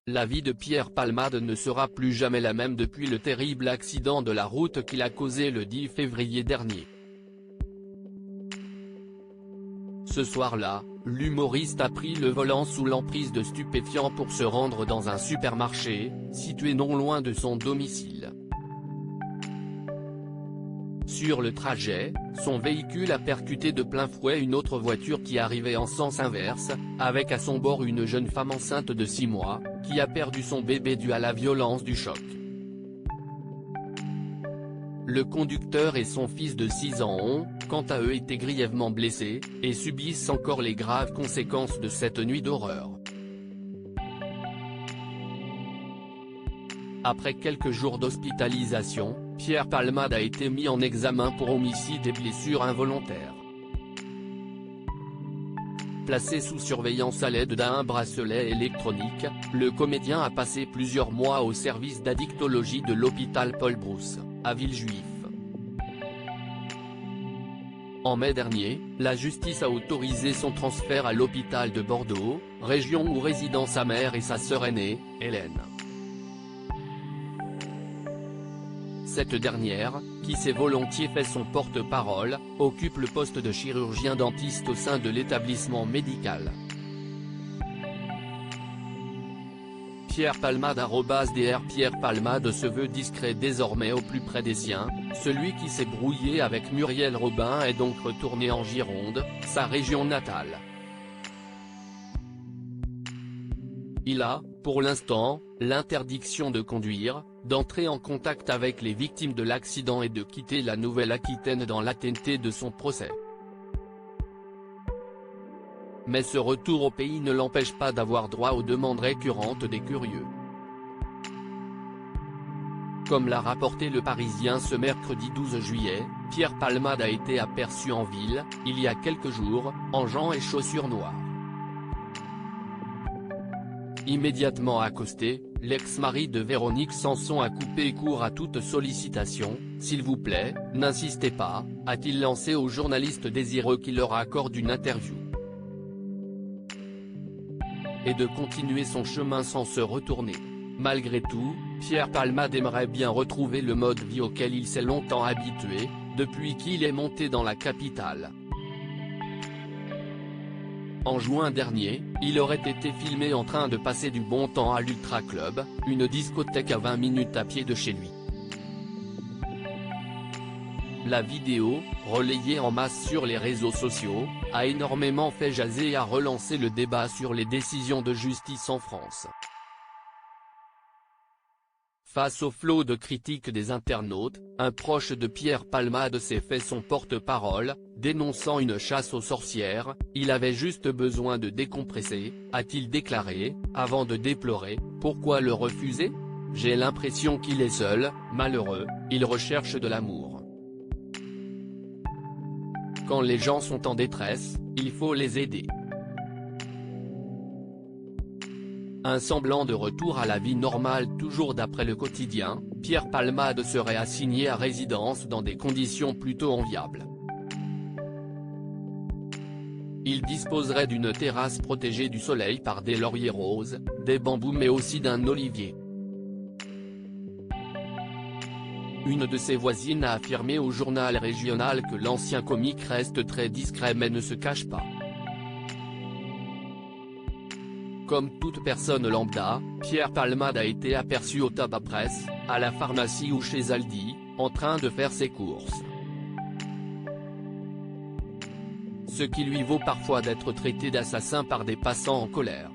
La vie de Pierre Palmade ne sera plus jamais la même depuis le terrible accident de la route qu'il a causé le 10 février dernier. Ce soir-là, l'humoriste a pris le volant sous l'emprise de stupéfiants pour se rendre dans un supermarché, situé non loin de son domicile. Sur le trajet, son véhicule a percuté de plein fouet une autre voiture qui arrivait en sens inverse, avec à son bord une jeune femme enceinte de 6 mois, qui a perdu son bébé dû à la violence du choc. Le conducteur et son fils de 6 ans ont, quant à eux, été grièvement blessés, et subissent encore les graves conséquences de cette nuit d'horreur. Après quelques jours d'hospitalisation, Pierre Palmade a été mis en examen pour homicide et blessures involontaires. Placé sous surveillance à l'aide d'un bracelet électronique, le comédien a passé plusieurs mois au service d'addictologie de l'hôpital Paul Brousse, à Villejuif. En mai dernier, la justice a autorisé son transfert à l'hôpital de Bordeaux, région où résident sa mère et sa sœur aînée, Hélène. Cette dernière, qui s'est volontiers fait son porte-parole, occupe le poste de chirurgien dentiste au sein de l'établissement médical. Pierre Palmade @Dr Pierre Palmade se veut discret désormais au plus près des siens, celui qui s'est brouillé avec Muriel Robin est donc retourné en Gironde, sa région natale. Il a, pour l'instant, l'interdiction de conduire, d'entrer en contact avec les victimes de l'accident et de quitter la Nouvelle-Aquitaine dans l'attente de son procès. Mais ce retour au pays ne l'empêche pas d'avoir droit aux demandes récurrentes des curieux. Comme l'a rapporté Le Parisien ce mercredi 12 juillet, Pierre Palmade a été aperçu en ville, il y a quelques jours, en jeans et chaussures noires. Immédiatement accosté, l'ex-mari de Véronique Sanson a coupé court à toute sollicitation. « S'il vous plaît, n'insistez pas », a-t-il lancé aux journalistes désireux qui leur accordent une interview. Et de continuer son chemin sans se retourner. Malgré tout, Pierre Palmade aimerait bien retrouver le mode vie auquel il s'est longtemps habitué, depuis qu'il est monté dans la capitale. En juin dernier, il aurait été filmé en train de passer du bon temps à l'Ultra Club, une discothèque à 20 minutes à pied de chez lui. La vidéo, relayée en masse sur les réseaux sociaux, a énormément fait jaser et a relancé le débat sur les décisions de justice en France. Face au flot de critiques des internautes, un proche de Pierre Palmade s'est fait son porte-parole, dénonçant une chasse aux sorcières. « Il avait juste besoin de décompresser », a-t-il déclaré, avant de déplorer « Pourquoi le refuser ? J'ai l'impression qu'il est seul, malheureux, il recherche de l'amour. Quand les gens sont en détresse, il faut les aider. » Un semblant de retour à la vie normale. Toujours d'après Le Quotidien, Pierre Palmade serait assigné à résidence dans des conditions plutôt enviables. Il disposerait d'une terrasse protégée du soleil par des lauriers roses, des bambous mais aussi d'un olivier. Une de ses voisines a affirmé au journal régional que l'ancien comique reste très discret mais ne se cache pas. Comme toute personne lambda, Pierre Palmade a été aperçu au Tabac Presse, à la pharmacie ou chez Aldi, en train de faire ses courses. Ce qui lui vaut parfois d'être traité d'assassin par des passants en colère.